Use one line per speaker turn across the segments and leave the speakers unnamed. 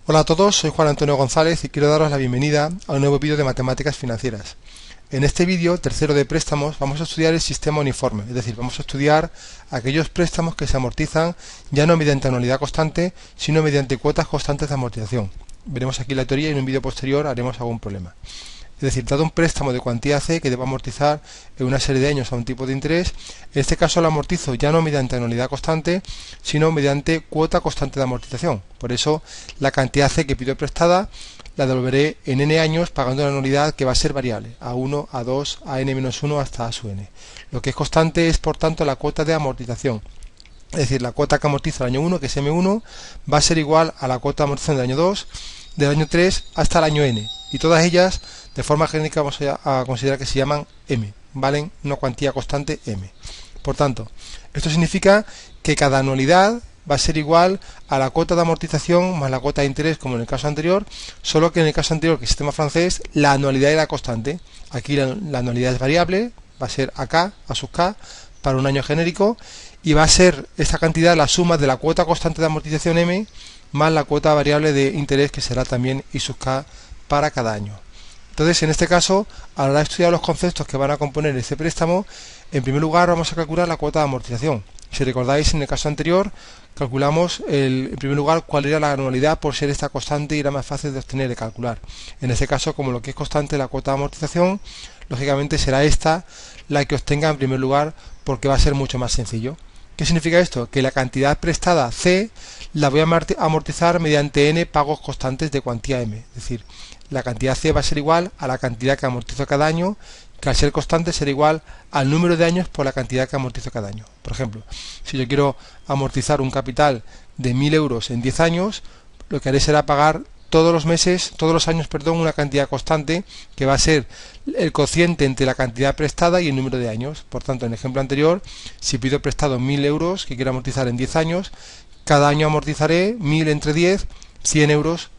Hola a todos, soy Juan Antonio González y quiero daros la bienvenida a un nuevo vídeo de matemáticas financieras. En este vídeo, tercero de préstamos, vamos a estudiar el sistema uniforme, es decir, vamos a estudiar aquellos préstamos que se amortizan ya no mediante anualidad constante, sino mediante cuotas constantes de amortización. Veremos aquí la teoría y en un vídeo posterior haremos algún problema. Es decir, dado un préstamo de cuantía C que debo amortizar en una serie de años a un tipo de interés, en este caso lo amortizo ya no mediante anualidad constante, sino mediante cuota constante de amortización. Por eso, la cantidad C que pido prestada la devolveré en n años pagando una anualidad que va a ser variable, A1, A2, a n-1 hasta a sub n. Lo que es constante es, por tanto, la cuota de amortización. Es decir, la cuota que amortiza el año 1, que es M1, va a ser igual a la cuota de amortización del año 2, del año 3 hasta el año n. Y todas ellas, de forma genérica, vamos a considerar que se llaman M, valen una cuantía constante M. Por tanto, esto significa que cada anualidad va a ser igual a la cuota de amortización más la cuota de interés, como en el caso anterior, solo que en el caso anterior, que es el sistema francés, la anualidad era constante. Aquí la anualidad es variable, va a ser AK, A sub K, para un año genérico, y va a ser esta cantidad la suma de la cuota constante de amortización M más la cuota variable de interés, que será también I sub K para cada año. Entonces, en este caso, a la hora de estudiar los conceptos que van a componer este préstamo, en primer lugar vamos a calcular la cuota de amortización. Si recordáis, en el caso anterior, calculamos en primer lugar cuál era la anualidad por ser esta constante y era más fácil de obtener y calcular. En este caso, como lo que es constante la cuota de amortización, lógicamente será esta la que obtenga en primer lugar porque va a ser mucho más sencillo. ¿Qué significa esto? Que la cantidad prestada C la voy a amortizar mediante n pagos constantes de cuantía M. Es decir, la cantidad C va a ser igual a la cantidad que amortizo cada año, que al ser constante será igual al número de años por la cantidad que amortizo cada año. Por ejemplo, si yo quiero amortizar un capital de 1.000 euros en 10 años, lo que haré será pagar todos los años, una cantidad constante que va a ser el cociente entre la cantidad prestada y el número de años. Por tanto, en el ejemplo anterior, si pido prestado 1.000 euros que quiero amortizar en 10 años, cada año amortizaré 1.000 entre 10, 100 euros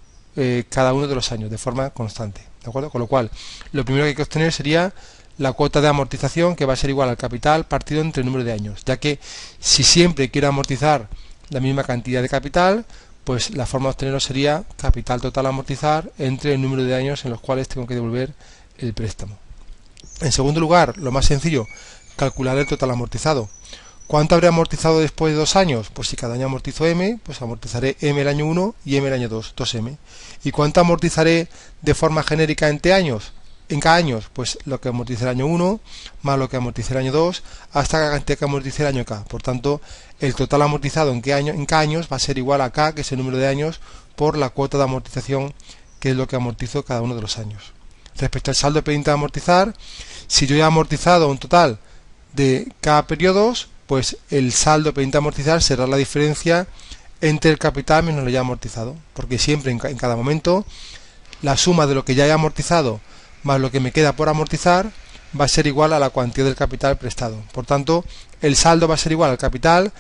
cada uno de los años, de forma constante. ¿De acuerdo? Con lo cual, lo primero que hay que obtener sería la cuota de amortización, que va a ser igual al capital partido entre el número de años, ya que si siempre quiero amortizar la misma cantidad de capital, pues la forma de obtenerlo sería capital total a amortizar entre el número de años en los cuales tengo que devolver el préstamo. En segundo lugar, lo más sencillo, calcular el total amortizado. ¿Cuánto habré amortizado después de 2 años? Pues si cada año amortizo M, pues amortizaré M el año 1 y M el año 2, 2M. ¿Y cuánto amortizaré de forma genérica en años? En cada año, pues lo que amortice el año 1 más lo que amortice el año 2 hasta la cantidad que amortice el año K. Por tanto, el total amortizado en cada años va a ser igual a K, que es el número de años, por la cuota de amortización, que es lo que amortizo cada uno de los años. Respecto al saldo pendiente de amortizar, si yo he amortizado un total de K periodos, pues el saldo pendiente de amortizar será la diferencia entre el capital menos lo ya amortizado, porque siempre en cada momento la suma de lo que ya he amortizado más lo que me queda por amortizar va a ser igual a la cuantía del capital prestado. Por tanto, el saldo va a ser igual al capital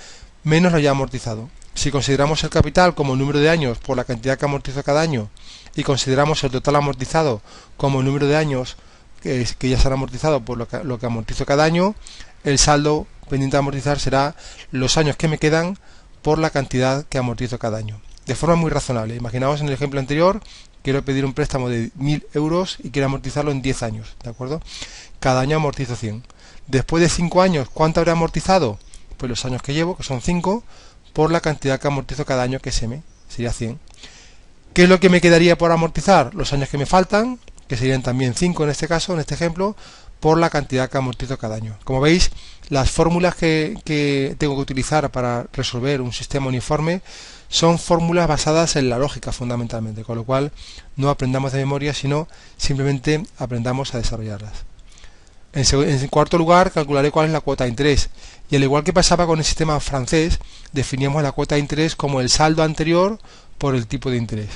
menos lo ya amortizado. Si consideramos el capital como el número de años por la cantidad que amortizo cada año y consideramos el total amortizado como el número de años que ya se han amortizado por lo que amortizo cada año, el saldo pendiente de amortizar será los años que me quedan por la cantidad que amortizo cada año. De forma muy razonable. Imaginaos en el ejemplo anterior, quiero pedir un préstamo de 1.000 euros y quiero amortizarlo en 10 años, ¿de acuerdo? Cada año amortizo 100. Después de 5 años, ¿cuánto habré amortizado? Pues los años que llevo, que son 5, por la cantidad que amortizo cada año, que es M, sería 100. ¿Qué es lo que me quedaría por amortizar? Los años que me faltan, que serían también 5 en este caso, en este ejemplo, por la cantidad que amortizo cada año. Como veis, las fórmulas que tengo que utilizar para resolver un sistema uniforme son fórmulas basadas en la lógica fundamentalmente, con lo cual no aprendamos de memoria, sino simplemente aprendamos a desarrollarlas. En cuarto lugar, calcularé cuál es la cuota de interés. Y al igual que pasaba con el sistema francés, definíamos la cuota de interés como el saldo anterior por el tipo de interés.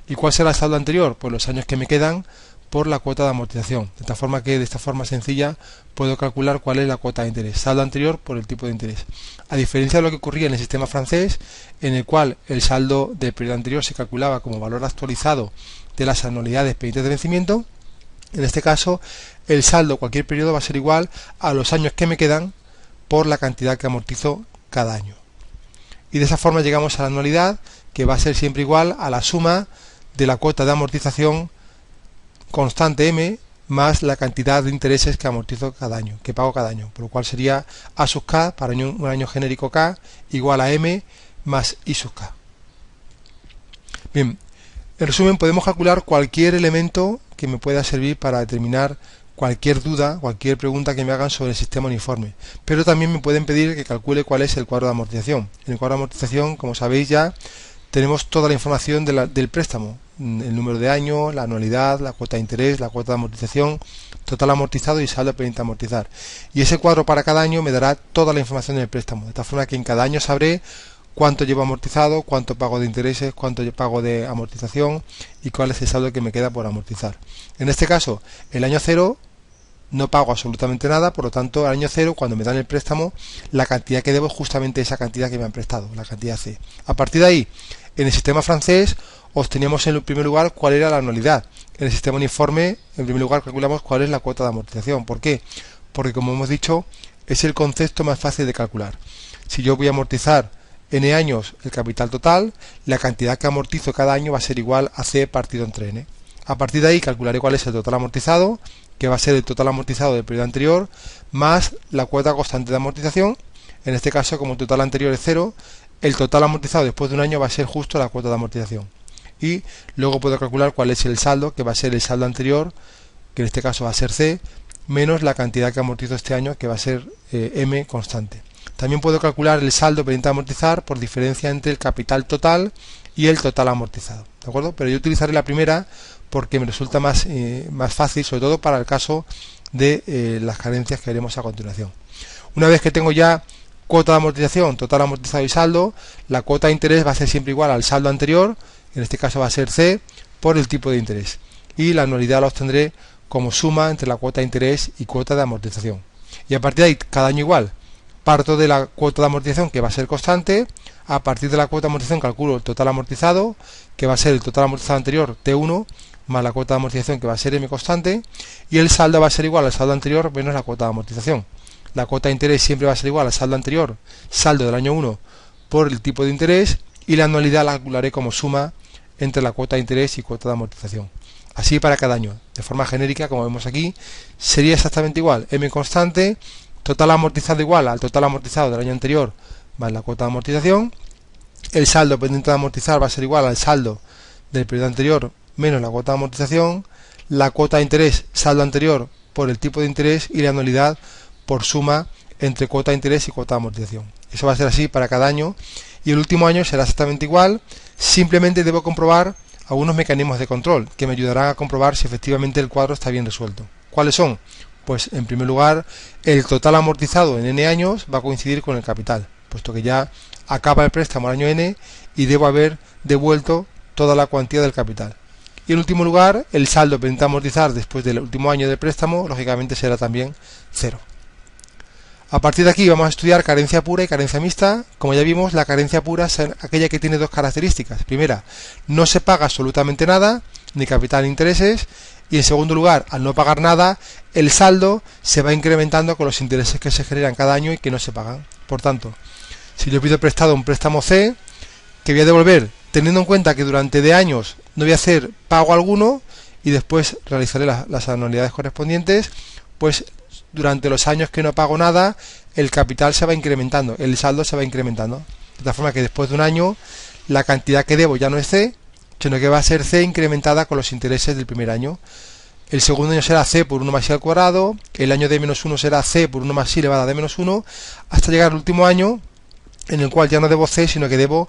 ¿Y cuál será el saldo anterior? Pues los años que me quedan por la cuota de amortización, de tal forma que de esta forma sencilla puedo calcular cuál es la cuota de interés, saldo anterior por el tipo de interés. A diferencia de lo que ocurría en el sistema francés, en el cual el saldo del periodo anterior se calculaba como valor actualizado de las anualidades pendientes de vencimiento, en este caso el saldo cualquier periodo va a ser igual a los años que me quedan por la cantidad que amortizo cada año. Y de esa forma llegamos a la anualidad, que va a ser siempre igual a la suma de la cuota de amortización constante M más la cantidad de intereses que amortizo cada año, que pago cada año, por lo cual sería A sub K para un año genérico K igual a M más I sub K. Bien, en resumen podemos calcular cualquier elemento que me pueda servir para determinar cualquier duda, cualquier pregunta que me hagan sobre el sistema uniforme, pero también me pueden pedir que calcule cuál es el cuadro de amortización. En el cuadro de amortización, como sabéis ya, tenemos toda la información del préstamo, el número de años, la anualidad, la cuota de interés, la cuota de amortización, total amortizado y saldo pendiente de amortizar. Y ese cuadro para cada año me dará toda la información del préstamo, de tal forma que en cada año sabré cuánto llevo amortizado, cuánto pago de intereses, cuánto pago de amortización y cuál es el saldo que me queda por amortizar. En este caso, el año 0 no pago absolutamente nada, por lo tanto, al año 0, cuando me dan el préstamo, la cantidad que debo es justamente esa cantidad que me han prestado, la cantidad C. A partir de ahí, en el sistema francés, obteníamos en el primer lugar cuál era la anualidad. En el sistema uniforme, en primer lugar, calculamos cuál es la cuota de amortización. ¿Por qué? Porque, como hemos dicho, es el concepto más fácil de calcular. Si yo voy a amortizar n años el capital total, la cantidad que amortizo cada año va a ser igual a C partido entre n. A partir de ahí calcularé cuál es el total amortizado, que va a ser el total amortizado del periodo anterior, más la cuota constante de amortización. En este caso, como el total anterior es 0, el total amortizado después de un año va a ser justo la cuota de amortización. Y luego puedo calcular cuál es el saldo, que va a ser el saldo anterior, que en este caso va a ser C, menos la cantidad que amortizo este año, que va a ser M constante. También puedo calcular el saldo pendiente de amortizar por diferencia entre el capital total y el total amortizado, ¿de acuerdo? Pero yo utilizaré la primera porque me resulta más fácil, sobre todo para el caso de las carencias que veremos a continuación. Una vez que tengo ya cuota de amortización, total amortizado y saldo, la cuota de interés va a ser siempre igual al saldo anterior, en este caso va a ser C, por el tipo de interés. Y la anualidad la obtendré como suma entre la cuota de interés y cuota de amortización. Y a partir de ahí, cada año igual, parto de la cuota de amortización, que va a ser constante. A partir de la cuota de amortización calculo el total amortizado, que va a ser el total amortizado anterior T1, más la cuota de amortización, que va a ser M constante, y el saldo va a ser igual al saldo anterior menos la cuota de amortización. La cuota de interés siempre va a ser igual al saldo anterior, saldo del año 1, por el tipo de interés, y la anualidad la calcularé como suma entre la cuota de interés y cuota de amortización. Así para cada año, de forma genérica, como vemos aquí, sería exactamente igual, M constante, total amortizado igual al total amortizado del año anterior, más la cuota de amortización. El saldo pendiente de amortizar va a ser igual al saldo del periodo anterior menos la cuota de amortización, la cuota de interés, saldo anterior por el tipo de interés y la anualidad por suma entre cuota de interés y cuota de amortización. Eso va a ser así para cada año y el último año será exactamente igual, simplemente debo comprobar algunos mecanismos de control que me ayudarán a comprobar si efectivamente el cuadro está bien resuelto. ¿Cuáles son? Pues en primer lugar, el total amortizado en n años va a coincidir con el capital, puesto que ya acaba el préstamo al año n y debo haber devuelto toda la cuantía del capital. Y en último lugar, el saldo pendiente a amortizar después del último año del préstamo, lógicamente será también 0. A partir de aquí vamos a estudiar carencia pura y carencia mixta. Como ya vimos, la carencia pura es aquella que tiene dos características. Primera, no se paga absolutamente nada, ni capital ni intereses. Y en segundo lugar, al no pagar nada, el saldo se va incrementando con los intereses que se generan cada año y que no se pagan. Por tanto, si yo pido prestado un préstamo C, que voy a devolver, teniendo en cuenta que durante de años no voy a hacer pago alguno y después realizaré las anualidades correspondientes, pues durante los años que no pago nada, el capital se va incrementando, el saldo se va incrementando. De tal forma que después de un año, la cantidad que debo ya no es C, sino que va a ser C incrementada con los intereses del primer año. El segundo año será C por 1 más I al cuadrado, el año de menos 1 será C por 1 más I elevado a D menos 1, hasta llegar al último año, en el cual ya no debo C, sino que debo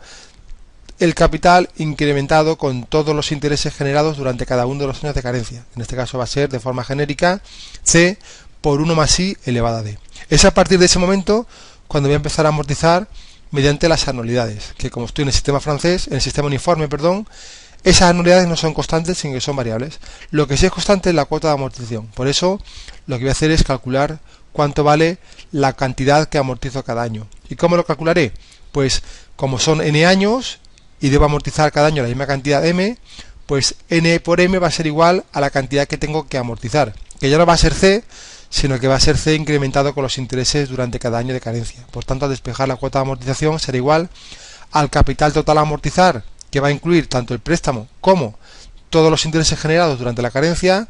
el capital incrementado con todos los intereses generados durante cada uno de los años de carencia. En este caso va a ser, de forma genérica, C por 1 más I elevado a D. Es a partir de ese momento cuando voy a empezar a amortizar mediante las anualidades, que como estoy en el sistema francés, en el sistema uniforme, perdón, esas anualidades no son constantes, sino que son variables. Lo que sí es constante es la cuota de amortización. Por eso, lo que voy a hacer es calcular cuánto vale la cantidad que amortizo cada año. ¿Y cómo lo calcularé? Pues, como son n años, y debo amortizar cada año la misma cantidad m, pues n por m va a ser igual a la cantidad que tengo que amortizar, que ya no va a ser C, sino que va a ser C incrementado con los intereses durante cada año de carencia. Por tanto, al despejar la cuota de amortización será igual al capital total a amortizar, que va a incluir tanto el préstamo como todos los intereses generados durante la carencia,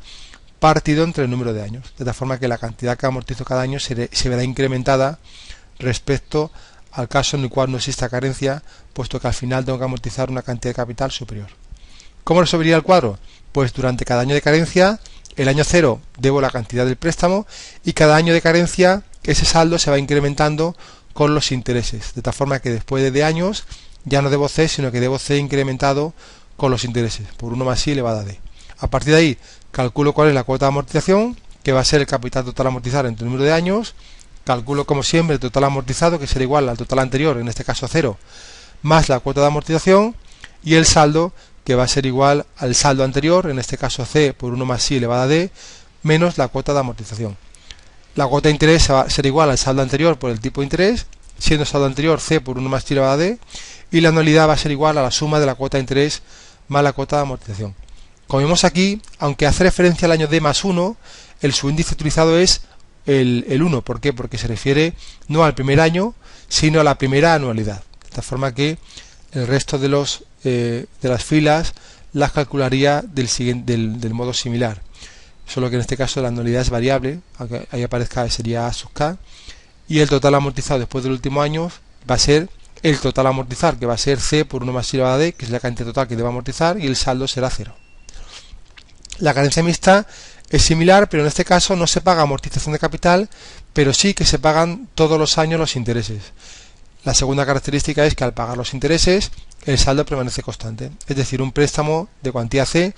partido entre el número de años, de tal forma que la cantidad que amortizo cada año se verá incrementada respecto al caso en el cual no exista carencia, puesto que al final tengo que amortizar una cantidad de capital superior. ¿Cómo resolvería el cuadro? Pues durante cada año de carencia, el año 0 debo la cantidad del préstamo y cada año de carencia ese saldo se va incrementando con los intereses, de tal forma que después de años ya no debo C, sino que debo C incrementado con los intereses, por 1 más I elevado a D. A partir de ahí calculo cuál es la cuota de amortización, que va a ser el capital total a amortizar entre el número de años. Calculo como siempre el total amortizado, que será igual al total anterior, en este caso 0, más la cuota de amortización, y el saldo, que va a ser igual al saldo anterior, en este caso C por 1 más I elevado a D, menos la cuota de amortización. La cuota de interés va a ser igual al saldo anterior por el tipo de interés, siendo el saldo anterior C por 1 más I elevado a D, y la anualidad va a ser igual a la suma de la cuota de interés más la cuota de amortización. Como vemos aquí, aunque hace referencia al año D más 1, el subíndice utilizado es el 1. ¿Por qué? Porque se refiere no al primer año, sino a la primera anualidad. De tal forma que el resto de las filas las calcularía del modo similar. Solo que en este caso la anualidad es variable, aunque ahí aparezca sería A sub K, y el total amortizado después del último año va a ser el total a amortizar, que va a ser C por 1 más I elevado a D, que es la cantidad total que debo amortizar, y el saldo será 0. La carencia mixta es similar, pero en este caso no se paga amortización de capital, pero sí que se pagan todos los años los intereses. La segunda característica es que al pagar los intereses, el saldo permanece constante. Es decir, un préstamo de cuantía C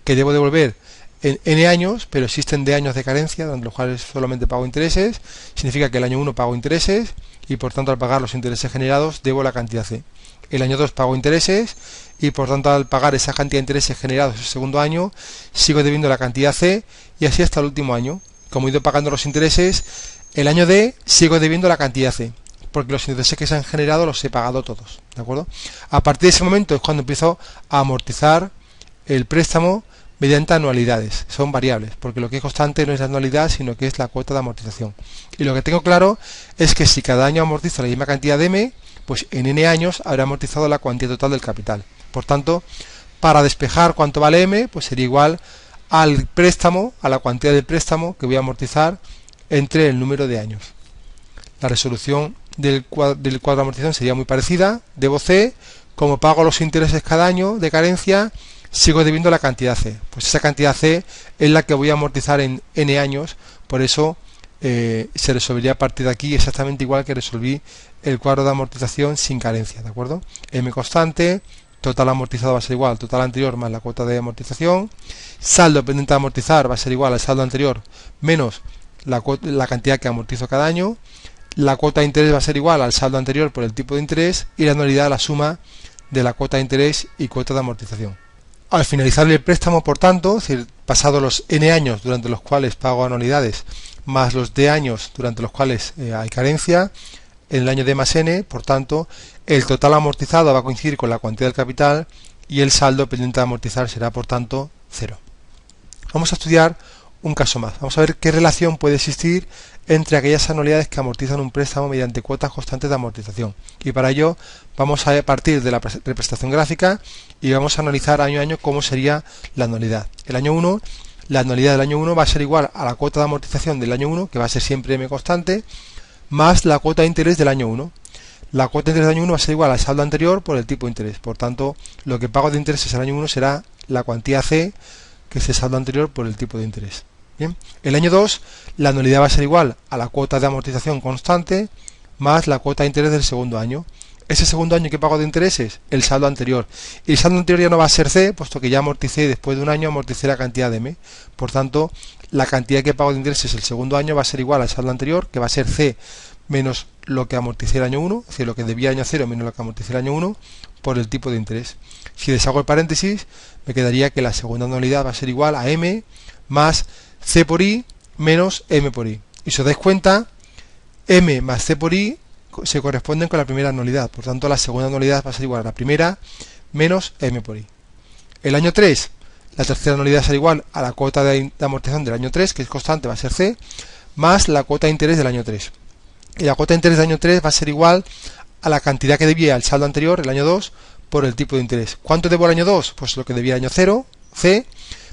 que debo devolver en N años, pero existen D años de carencia, durante los cuales solamente pago intereses. Significa que el año 1 pago intereses y por tanto al pagar los intereses generados debo la cantidad C. El año 2 pago intereses y por tanto al pagar esa cantidad de intereses generados el segundo año sigo debiendo la cantidad C y así hasta el último año. Como he ido pagando los intereses, el año D sigo debiendo la cantidad C, porque los intereses que se han generado los he pagado todos, ¿de acuerdo? A partir de ese momento es cuando empiezo a amortizar el préstamo mediante anualidades. Son variables, porque lo que es constante no es la anualidad, sino que es la cuota de amortización. Y lo que tengo claro es que si cada año amortizo la misma cantidad de M, pues en N años habré amortizado la cuantía total del capital. Por tanto, para despejar cuánto vale M, pues sería igual al préstamo, a la cuantía del préstamo que voy a amortizar entre el número de años. La resolución del cuadro de amortización sería muy parecida. Debo C, como pago los intereses cada año de carencia, sigo debiendo la cantidad C. Pues esa cantidad C es la que voy a amortizar en N años, por eso se resolvería a partir de aquí exactamente igual que resolví el cuadro de amortización sin carencia, ¿de acuerdo? M constante, total amortizado va a ser igual al total anterior más la cuota de amortización, saldo pendiente de amortizar va a ser igual al saldo anterior menos la cantidad que amortizo cada año, la cuota de interés va a ser igual al saldo anterior por el tipo de interés y la anualidad la suma de la cuota de interés y cuota de amortización. Al finalizar el préstamo, por tanto, es decir, pasados los N años durante los cuales pago anualidades más los D años durante los cuales hay carencia, en el año D más N, por tanto, el total amortizado va a coincidir con la cuantía del capital y el saldo pendiente de amortizar será, por tanto, 0. Vamos a estudiar un caso más. Vamos a ver qué relación puede existir entre aquellas anualidades que amortizan un préstamo mediante cuotas constantes de amortización. Y para ello vamos a partir de la representación gráfica y vamos a analizar año a año cómo sería la anualidad. El año 1, la anualidad del año 1 va a ser igual a la cuota de amortización del año 1, que va a ser siempre M constante, más la cuota de interés del año 1. La cuota de interés del año 1 va a ser igual al saldo anterior por el tipo de interés. Por tanto, lo que pago de intereses el año 1 será la cuantía C, que es el saldo anterior por el tipo de interés. Bien. El año 2, la anualidad va a ser igual a la cuota de amortización constante más la cuota de interés del segundo año. Ese segundo año que pago de intereses, el saldo anterior. Y el saldo anterior ya no va a ser C, puesto que ya amorticé, después de un año amorticé la cantidad de M. Por tanto, la cantidad que pago de intereses el segundo año va a ser igual al saldo anterior, que va a ser C menos lo que amorticé el año 1, es decir, lo que debía el año 0 menos lo que amorticé el año 1, por el tipo de interés. Si deshago el paréntesis, me quedaría que la segunda anualidad va a ser igual a M más C por I menos M por I. Y si os dais cuenta, M más C por I se corresponden con la primera anualidad. Por tanto, la segunda anualidad va a ser igual a la primera menos M por I. El año 3, la tercera anualidad será igual a la cuota de amortización del año 3, que es constante, va a ser C, más la cuota de interés del año 3. Y la cuota de interés del año 3 va a ser igual a la cantidad que debía el saldo anterior, el año 2, por el tipo de interés. ¿Cuánto debo el año 2? Pues lo que debía el año 0, C,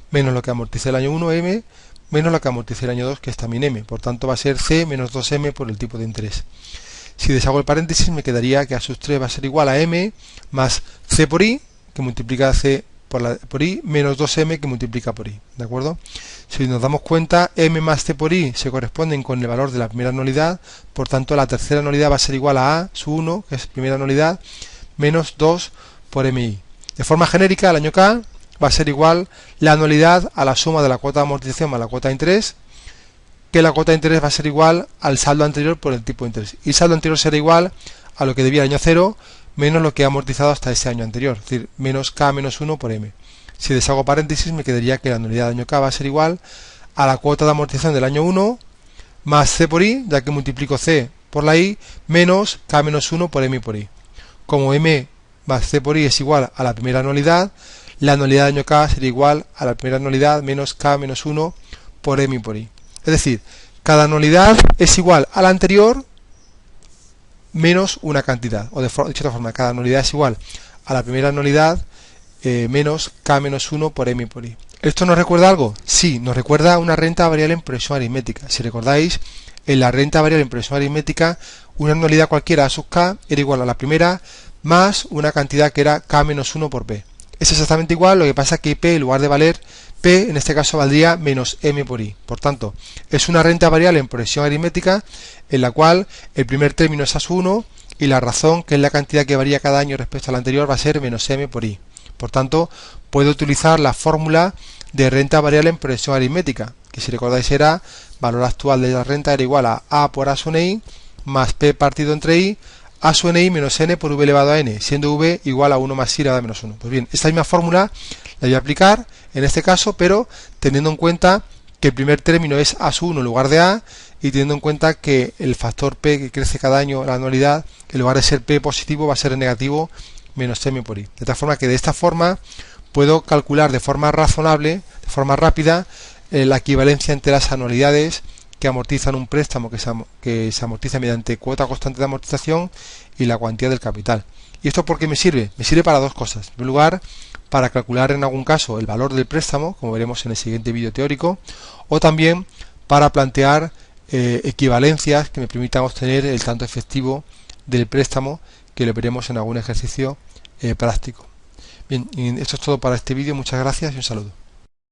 menos lo que amorticé el año 1, M, menos lo que amorticé el año 2, que es también M. Por tanto, va a ser C menos 2M por el tipo de interés. Si deshago el paréntesis, me quedaría que A sub 3 va a ser igual a M más C por I, que multiplica C por I, menos 2M que multiplica por I. ¿De acuerdo? Si nos damos cuenta, M más C por I se corresponden con el valor de la primera anualidad, por tanto la tercera anualidad va a ser igual a sub 1, que es primera anualidad, menos 2 por MI. De forma genérica, el año K va a ser igual la anualidad a la suma de la cuota de amortización más la cuota de interés, que la cuota de interés va a ser igual al saldo anterior por el tipo de interés. Y el saldo anterior será igual a lo que debía el año 0 menos lo que ha amortizado hasta ese año anterior, es decir, menos K menos 1 por M. Si deshago paréntesis, me quedaría que la anualidad del año K va a ser igual a la cuota de amortización del año 1 más C por I, ya que multiplico C por la I, menos K menos 1 por M por I. Como M más C por I es igual a la primera anualidad, la anualidad del año K sería igual a la primera anualidad menos K menos 1 por M por I. Es decir, cada anualidad es igual a la anterior menos una cantidad. O dicho de otra forma, cada anualidad es igual a la primera anualidad menos K menos 1 por M por I. ¿Esto nos recuerda algo? Sí, nos recuerda una renta variable en progresión aritmética. Si recordáis, en la renta variable en progresión aritmética, una anualidad cualquiera A sub K era igual a la primera más una cantidad que era K menos 1 por P. Es exactamente igual, lo que pasa es que P en lugar de valer P, en este caso valdría menos M por I. Por tanto, es una renta variable en progresión aritmética en la cual el primer término es A sub 1 y la razón, que es la cantidad que varía cada año respecto al anterior, va a ser menos M por I. Por tanto, puedo utilizar la fórmula de renta variable en progresión aritmética, que si recordáis era valor actual de la renta era igual a A por A sub I más P partido entre I, A sub I menos N por V elevado a N, siendo V igual a 1 más I elevado a menos 1. Pues bien, esta misma fórmula la voy a aplicar en este caso, pero teniendo en cuenta que el primer término es A sub 1 en lugar de A, y teniendo en cuenta que el factor P que crece cada año, la anualidad, en lugar de ser P positivo va a ser negativo menos M por I. De tal forma que de esta forma puedo calcular de forma razonable, de forma rápida, la equivalencia entre las anualidades que amortizan un préstamo que se amortiza mediante cuota constante de amortización y la cuantía del capital. ¿Y esto por qué me sirve? Me sirve para dos cosas. En primer lugar, para calcular en algún caso el valor del préstamo, como veremos en el siguiente vídeo teórico, o también para plantear equivalencias que me permitan obtener el tanto efectivo del préstamo, que lo veremos en algún ejercicio práctico. Bien, y esto es todo para este vídeo. Muchas gracias y un saludo.